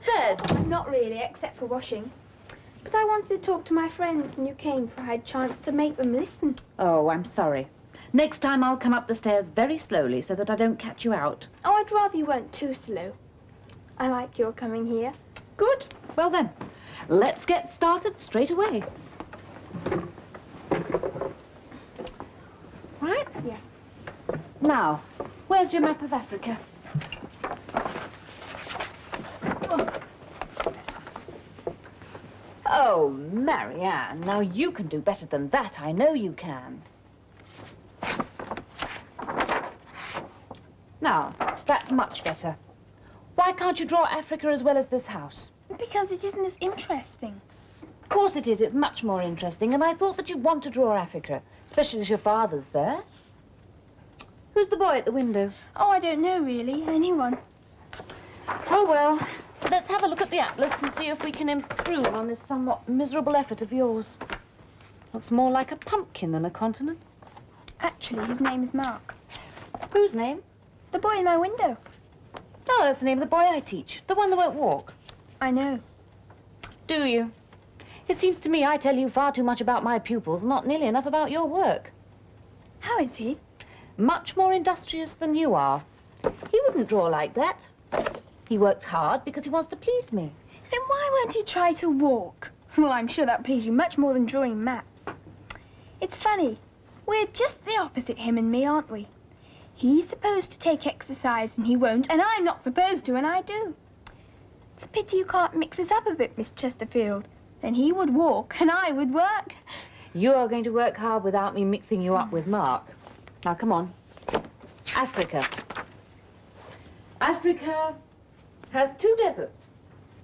bed? I'm not really, except for washing. But I wanted to talk to my friends and you came for I had a chance to make them listen. Oh, I'm sorry. Next time I'll come up the stairs very slowly so that I don't catch you out. Oh, I'd rather you weren't too slow. I like your coming here. Good. Well then, let's get started straight away. Right? Yeah. Now, where's your map of Africa? Oh, Marianne, now you can do better than that. I know you can. Now, that's much better. Why can't you draw Africa as well as this house? Because it isn't as interesting. Of course it is. It's much more interesting, and I thought that you'd want to draw Africa, especially as your father's there. Who's the boy at the window? Oh, I don't know, really. Anyone. Oh, well, let's have a look at the atlas and see if we can improve on this somewhat miserable effort of yours. Looks more like a pumpkin than a continent. Actually, his name is Mark. Whose name? The boy in my window. Oh, that's the name of the boy I teach, the one that won't walk. I know. Do you? It seems to me I tell you far too much about my pupils, not nearly enough about your work. How is he? Much more industrious than you are. He wouldn't draw like that. He works hard because he wants to please me. Then why won't he try to walk? Well, I'm sure that'd please you much more than drawing maps. It's funny. We're just the opposite, him and me, aren't we? He's supposed to take exercise and he won't, and I'm not supposed to and I do. It's a pity you can't mix us up a bit, Miss Chesterfield. Then he would walk and I would work. You are going to work hard without me mixing you up with Mark. Now, come on. Africa. Africa has 2 deserts.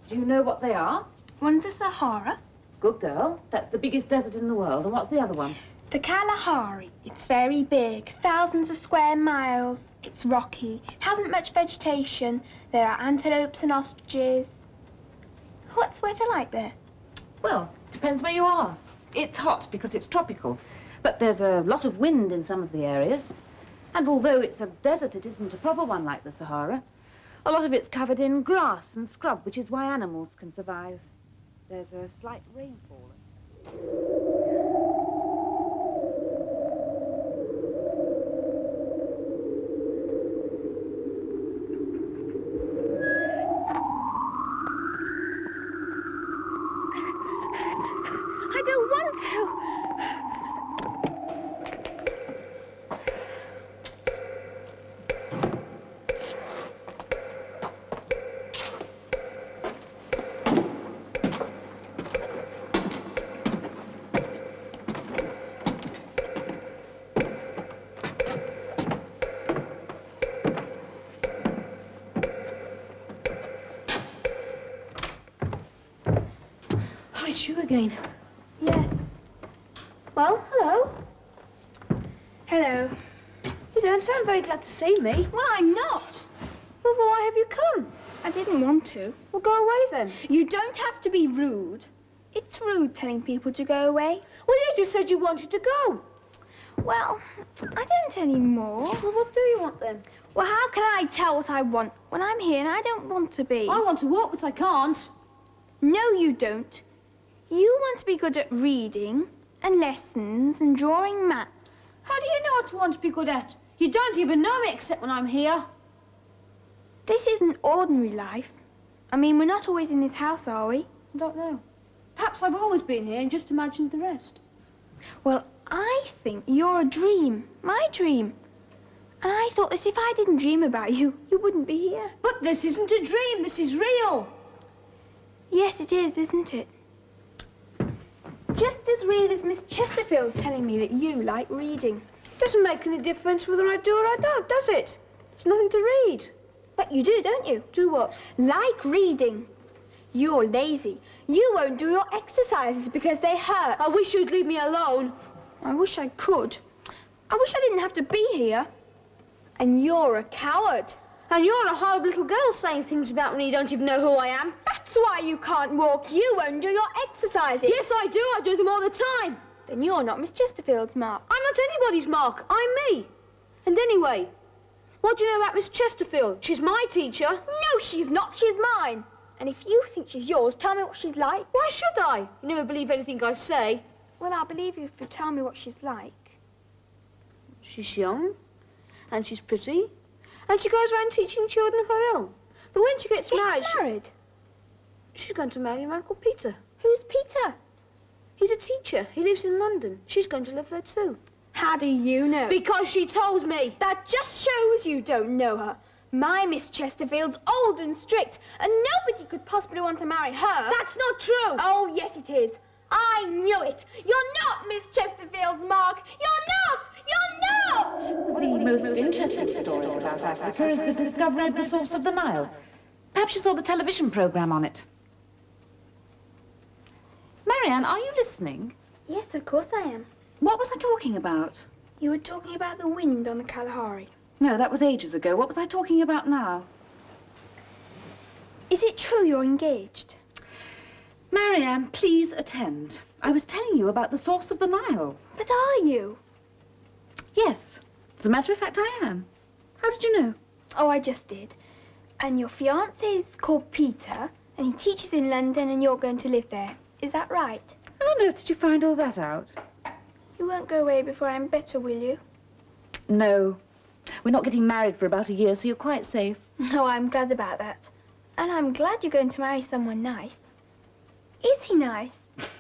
Do you know what they are? One's the Sahara. Good girl. That's the biggest desert in the world. And what's the other one? The Kalahari. It's very big, thousands of square miles. It's rocky, hasn't much vegetation. There are antelopes and ostriches. What's weather like there? Well, depends where you are. It's hot because it's tropical, but there's a lot of wind in some of the areas. And although it's a desert, it isn't a proper one like the Sahara. A lot of it's covered in grass and scrub, which is why animals can survive. There's a slight rainfall. I don't want to. It's you again. Yes. Well, hello. Hello. You don't sound very glad to see me. Well, I'm not. Well, why have you come? I didn't want to. Well, go away then. You don't have to be rude. It's rude telling people to go away. Well, you just said you wanted to go. Well, I don't anymore. Well, what do you want then? Well, how can I tell what I want when I'm here and I don't want to be? I want to walk, but I can't. No, you don't. You want to be good at reading and lessons and drawing maps. How do you know what I want to be good at? You don't even know me except when I'm here. This isn't ordinary life. I mean, we're not always in this house, are we? I don't know. Perhaps I've always been here and just imagined the rest. Well, I think you're a dream. My dream. And I thought that if I didn't dream about you, you wouldn't be here. But this isn't a dream. This is real. Yes, it is, isn't it? Just as real as Miss Chesterfield telling me that you like reading. Doesn't make any difference whether I do or I don't, does it? There's nothing to read. But you do, don't you? Do what? Like reading. You're lazy. You won't do your exercises because they hurt. I wish you'd leave me alone. I wish I could. I wish I didn't have to be here. And you're a coward. And you're a horrible little girl saying things about me you don't even know who I am. That's why you can't walk. You won't do your exercises. Yes, I do. I do them all the time. Then you're not Miss Chesterfield's Mark. I'm not anybody's Mark. I'm me. And anyway, what do you know about Miss Chesterfield? She's my teacher. No, she's not. She's mine. And if you think she's yours, tell me what she's like. Why should I? You never believe anything I say. Well, I'll believe you if you tell me what she's like. She's young, and she's pretty, and she goes around teaching children her own. But when she gets married... She's going to marry my Uncle Peter. Who's Peter? He's a teacher. He lives in London. She's going to live there too. How do you know? Because she told me. That just shows you don't know her. My Miss Chesterfield's old and strict, and nobody could possibly want to marry her. That's not true. Oh, yes, it is. I knew it. You're not Miss Chesterfield's Mark. You're not! You're not! The most interesting story about Africa is the discovery of the source of the Nile. Perhaps you saw the television program on it. Marianne, are you listening? Yes, of course I am. What was I talking about? You were talking about the wind on the Kalahari. No, that was ages ago. What was I talking about now? Is it true you're engaged? Marianne, please attend. I was telling you about the source of the Nile. But are you? Yes. As a matter of fact, I am. How did you know? Oh, I just did. And your fiancé is called Peter, and he teaches in London, and you're going to live there. Is that right? How on earth did you find all that out? You won't go away before I'm better, will you? No. We're not getting married for about a year, so you're quite safe. No, I'm glad about that. And I'm glad you're going to marry someone nice. Is he nice?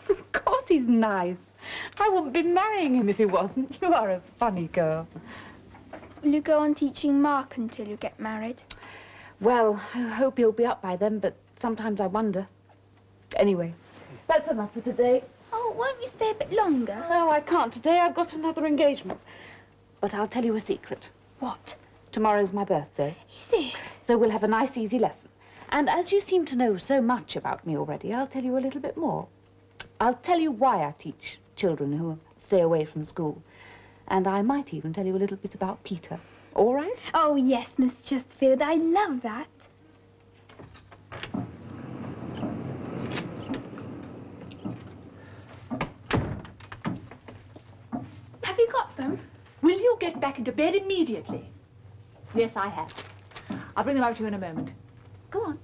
Of course he's nice. I wouldn't be marrying him if he wasn't. You are a funny girl. Will you go on teaching Mark until you get married? Well, I hope he'll be up by then, but sometimes I wonder. Anyway, that's enough for today. Oh, won't you stay a bit longer? No, I can't today. I've got another engagement. But I'll tell you a secret. What? Tomorrow's my birthday. Is it? So we'll have a nice, easy lesson. And as you seem to know so much about me already, I'll tell you a little bit more. I'll tell you why I teach children who stay away from school. And I might even tell you a little bit about Peter. All right? Oh, yes, Miss Chesterfield. I love that. Have you got them? Will you get back into bed immediately? Yes, I have. I'll bring them out to you in a moment. Go on.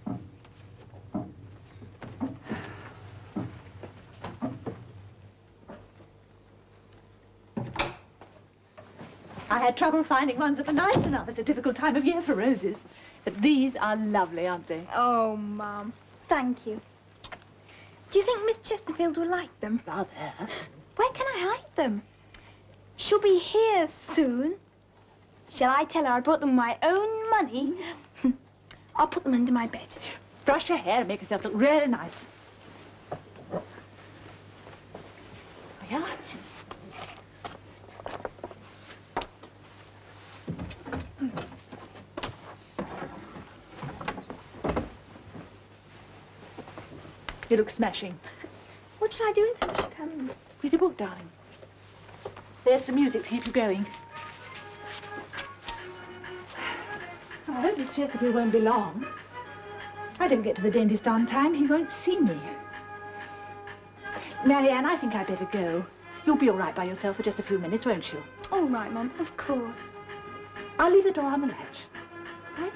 I had trouble finding ones that were nice enough. It's a difficult time of year for roses. But these are lovely, aren't they? Oh, Mum. Thank you. Do you think Miss Chesterfield will like them? Rather. Where can I hide them? She'll be here soon. Shall I tell her I bought them with my own money? I'll put them under my bed. Brush your hair and make yourself look really nice. Oh, yeah? You look smashing. What shall I do until she comes? Read a book, darling. There's some music to keep you going. I hope Miss Chesterfield won't be long. If I don't get to the dentist on time, he won't see me. Marianne, I think I'd better go. You'll be all right by yourself for just a few minutes, won't you? All right, Mum, of course. I'll leave the door on the latch. Right?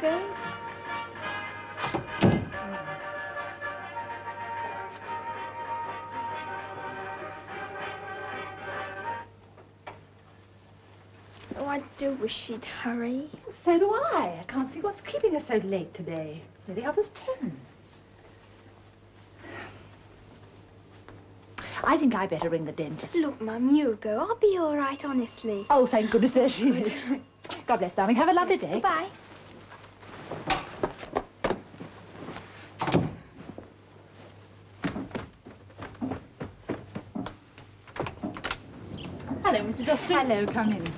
Going? Oh, I do wish she'd hurry. So do I. I can't see what's keeping us so late today. So the other's 10. I think I better ring the dentist. Look, Mum, you go. I'll be all right, honestly. Oh, thank goodness, there she is. God bless, darling. Have a lovely day. Bye. Hello, Mrs. Austin. Hello, come in.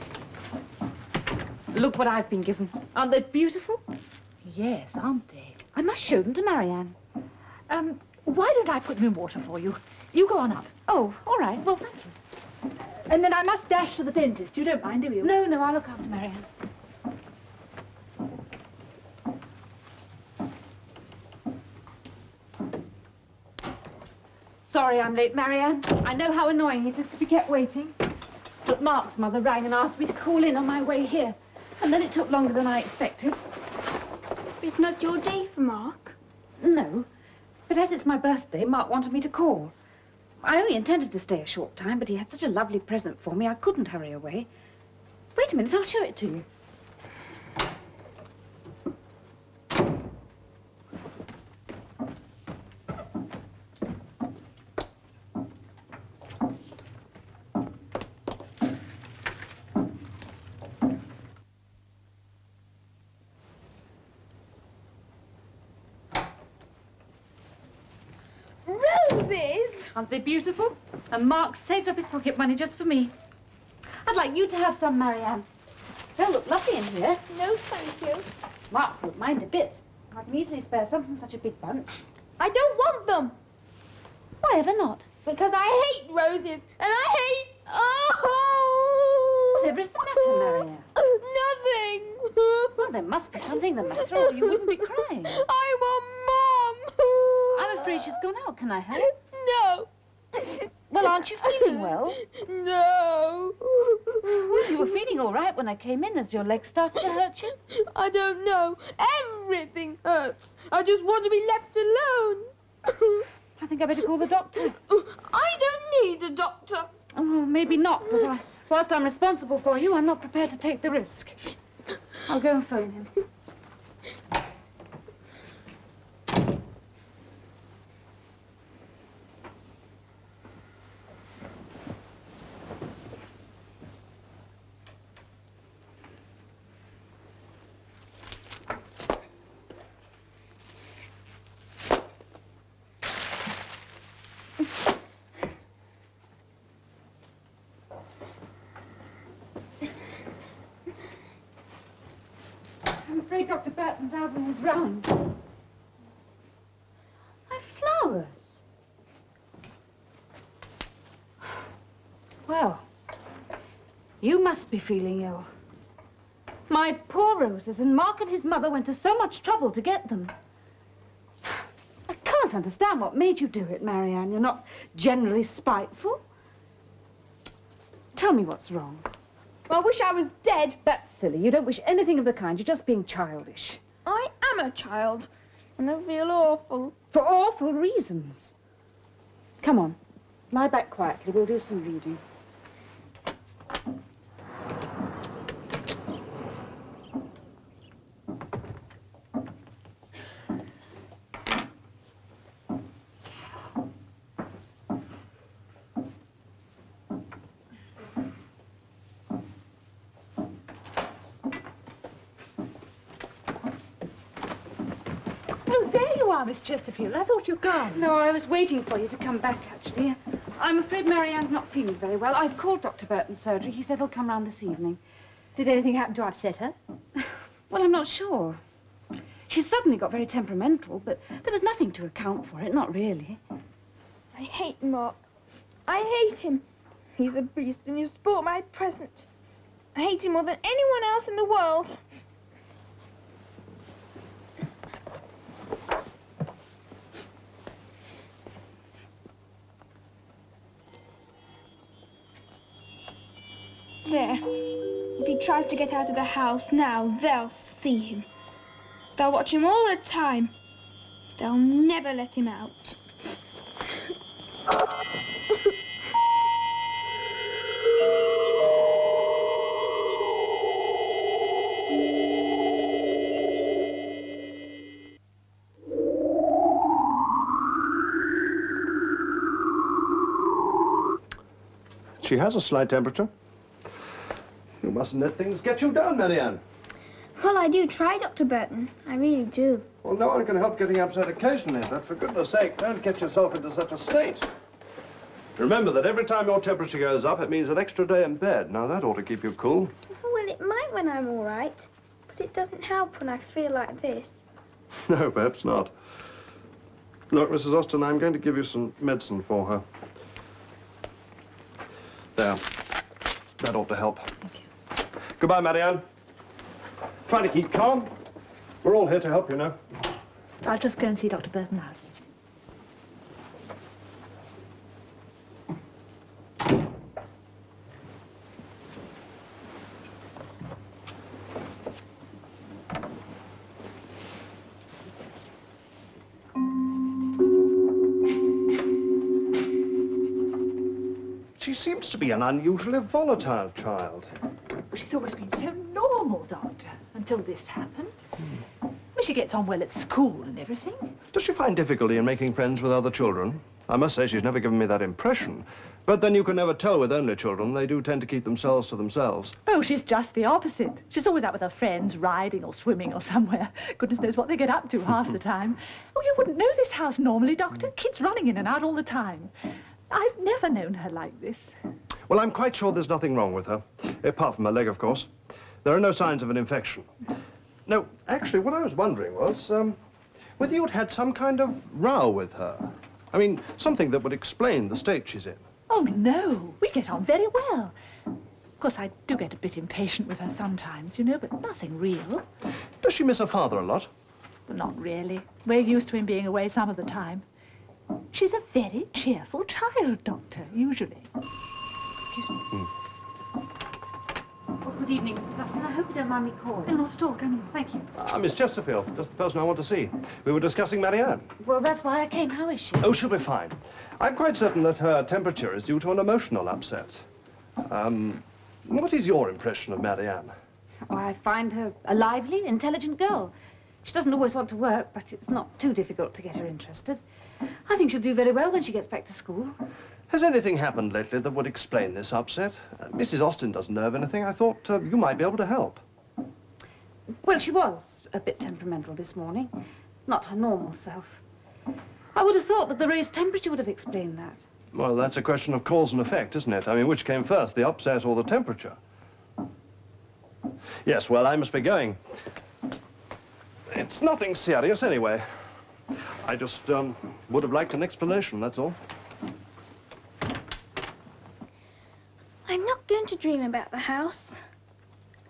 Look what I've been given. Aren't they beautiful? Yes, aren't they? I must show them to Marianne. Why don't I put them in water for you? You go on up. Oh, all right. Well, thank you. And then I must dash to the dentist. You don't mind, do you? No, I'll look after Marianne. Sorry I'm late, Marianne. I know how annoying it is to be kept waiting. But Mark's mother rang and asked me to call in on my way here. And then it took longer than I expected. It's not your day for Mark. No. But as it's my birthday, Mark wanted me to call. I only intended to stay a short time, but he had such a lovely present for me, I couldn't hurry away. Wait a minute, I'll show it to you. Roses! Aren't they beautiful? And Mark saved up his pocket money just for me. I'd like you to have some, Marianne. They'll look lovely in here. No, thank you. Mark won't mind a bit. I can easily spare some from such a big bunch. I don't want them. Why ever not? Because I hate roses, and I hate... Oh! Whatever is the matter, Marianne? Nothing. Well, there must be something the matter, or you wouldn't be crying. I want Mum. I'm afraid she's gone out. Can I help? No. Well, aren't you feeling well? No. Well, you were feeling all right when I came in. Has your leg started to hurt you? I don't know. Everything hurts. I just want to be left alone. I think I better call the doctor. I don't need a doctor. Oh, well, maybe not, but whilst I'm responsible for you, I'm not prepared to take the risk. I'll go and phone him. I'm afraid Dr. Burton's out on his rounds. My flowers. Well, you must be feeling ill. My poor roses, and Mark and his mother went to so much trouble to get them. I can't understand what made you do it, Marianne. You're not generally spiteful. Tell me what's wrong. I wish I was dead. That's silly. You don't wish anything of the kind. You're just being childish. I am a child, and I feel awful. For awful reasons. Come on. Lie back quietly. We'll do some reading. Miss Chesterfield, I thought you'd gone. No, I was waiting for you to come back, actually. I'm afraid Marianne's not feeling very well. I've called Dr. Burton's surgery. He said he'll come round this evening. Did anything happen to upset her? Well, I'm not sure. She suddenly got very temperamental, but there was nothing to account for it, not really. I hate Mark. I hate him. He's a beast, and you spoilt my present. I hate him more than anyone else in the world. There. If he tries to get out of the house now, they'll see him. They'll watch him all the time. They'll never let him out. she has a slight temperature. You mustn't let things get you down, Marianne. Well, I do try, Dr. Burton. I really do. Well, no one can help getting upset occasionally, but for goodness sake, don't get yourself into such a state. Remember that every time your temperature goes up, it means an extra day in bed. Now, that ought to keep you cool. Well, it might when I'm all right, but it doesn't help when I feel like this. No, perhaps not. Look, Mrs. Austin, I'm going to give you some medicine for her. There. That ought to help. Thank you. Goodbye, Marianne. Try to keep calm. We're all here to help, you know. I'll just go and see Dr. Burton now. She seems to be an unusually volatile child. She's always been so normal, Doctor, until this happened. Well, she gets on well at school and everything. Does she find difficulty in making friends with other children? I must say she's never given me that impression. But then you can never tell with only children. They do tend to keep themselves to themselves. Oh, she's just the opposite. She's always out with her friends, riding or swimming or somewhere. Goodness knows what they get up to half the time. Oh, you wouldn't know this house normally, Doctor. Kids running in and out all the time. I've never known her like this. Well, I'm quite sure there's nothing wrong with her. Apart from her leg, of course. There are no signs of an infection. No, actually, what I was wondering was, whether you'd had some kind of row with her. I mean, something that would explain the state she's in. Oh, no. We get on very well. Of course, I do get a bit impatient with her sometimes, you know, but nothing real. Does she miss her father a lot? Well, not really. We're used to him being away some of the time. She's a very cheerful child, Doctor, usually. Excuse me. Well, good evening, Mrs. Austin. I hope you don't mind me calling. No, not at all. Come in. Thank you. Miss Chesterfield, just the person I want to see. We were discussing Marianne. Well, that's why I came. How is she? Oh, she'll be fine. I'm quite certain that her temperature is due to an emotional upset. What is your impression of Marianne? Oh, I find her a lively, intelligent girl. She doesn't always want to work, but it's not too difficult to get her interested. I think she'll do very well when she gets back to school. Has anything happened lately that would explain this upset? Mrs. Austin doesn't know of anything. I thought you might be able to help. Well, she was a bit temperamental this morning. Not her normal self. I would have thought that the raised temperature would have explained that. Well, that's a question of cause and effect, isn't it? I mean, which came first, the upset or the temperature? Yes, well, I must be going. It's nothing serious, anyway. I just would have liked an explanation, that's all. I'm not going to dream about the house.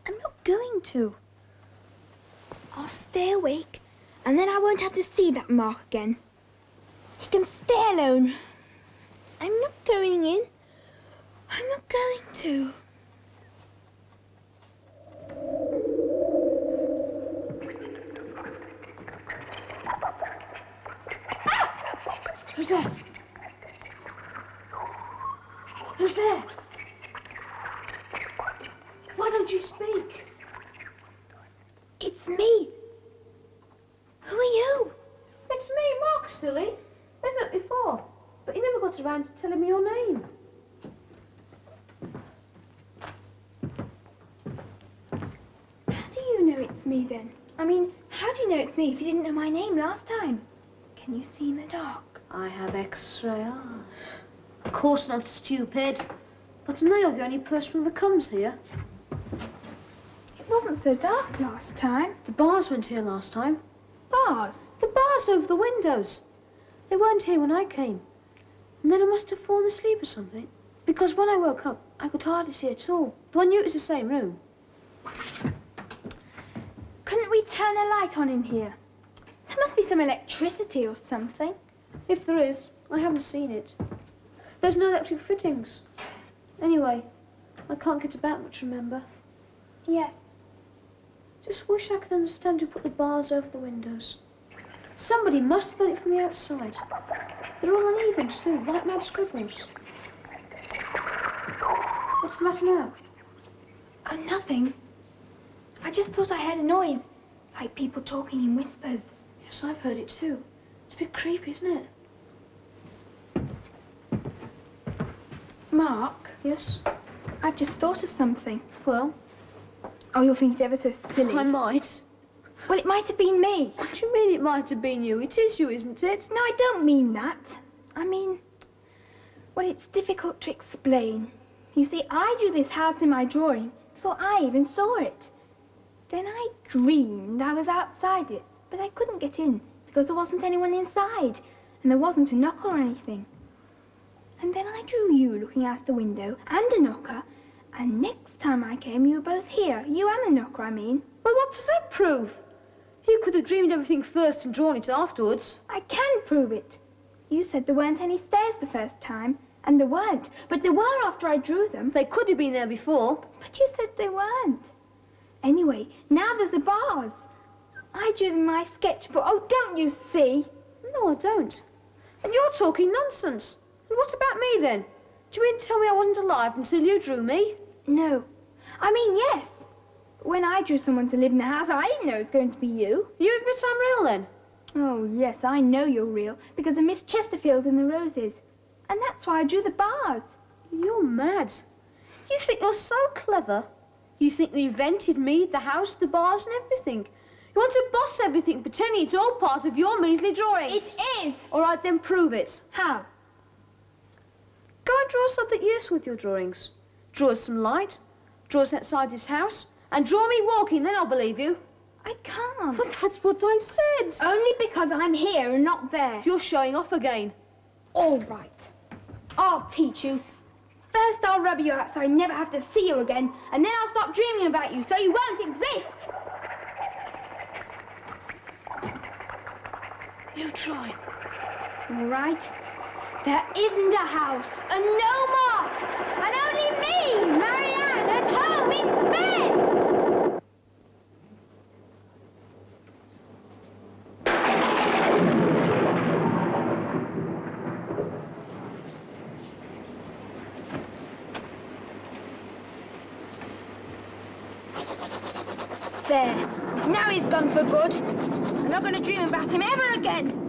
I'm not going to. I'll stay awake, and then I won't have to see that mark again. He can stay alone. I'm not going in. I'm not going to. Who's that? Who's there? Why don't you speak? It's me. Who are you? It's me, Mark, silly. We've met before, but you never got around to telling me your name. How do you know it's me then? I mean, how do you know it's me if you didn't know my name last time? Can you see in the dark? I have X-ray eyes. Of course not, stupid. But now you're the only person who ever comes here. It wasn't so dark last time. The bars weren't here last time. Bars? The bars over the windows. They weren't here when I came. And then I must have fallen asleep or something. Because when I woke up, I could hardly see at all. Though I knew it was the same room. Couldn't we turn a light on in here? There must be some electricity or something. If there is, I haven't seen it. There's no electric fittings. Anyway, I can't get about much, remember? Yes. Just wish I could understand who put the bars over the windows. Somebody must have got it from the outside. They're all uneven too, like mad scribbles. What's the matter now? Oh, nothing. I just thought I heard a noise, like people talking in whispers. Yes, I've heard it too. It's a bit creepy, isn't it? Mark? Yes? I've just thought of something. Well? Oh, you'll think it's ever so silly. I might. Well, it might have been me. What do you mean it might have been you? It is you, isn't it? No, I don't mean that. I mean, well, it's difficult to explain. You see, I drew this house in my drawing before I even saw it. Then I dreamed I was outside it, but I couldn't get in because there wasn't anyone inside, and there wasn't a knocker or anything. And then I drew you looking out the window and a knocker, and next time I came, you were both here. You and the knocker, I mean. Well, what does that prove? You could have dreamed everything first and drawn it afterwards. I can prove it. You said there weren't any stairs the first time, and there weren't, but there were after I drew them. They could have been there before. But you said they weren't. Anyway, now there's the bars. I drew them in my sketchbook. Oh, don't you see? No, I don't. And you're talking nonsense. And what about me, then? Do you mean to tell me I wasn't alive until you drew me? No. I mean, yes. When I drew someone to live in the house, I didn't know it was going to be you. You admit I'm real, then? Oh, yes, I know you're real, because of Miss Chesterfield and the roses. And that's why I drew the bars. You're mad. You think you're so clever. You think you invented me, the house, the bars, and everything. You want to boss everything, pretending it's all part of your measly drawings. It is. All right, then prove it. How? Go and draw something useful with your drawings. Draw us some light, draw us outside this house, and draw me walking, then I'll believe you. I can't. But that's what I said. Only because I'm here and not there. You're showing off again. All right. I'll teach you. First I'll rub you out so I never have to see you again, and then I'll stop dreaming about you so you won't exist. You try. All right. There isn't a house, and no Mark, and only me, Marianne, at home in bed. There. Now he's gone for good. I'm not going to dream about him ever again.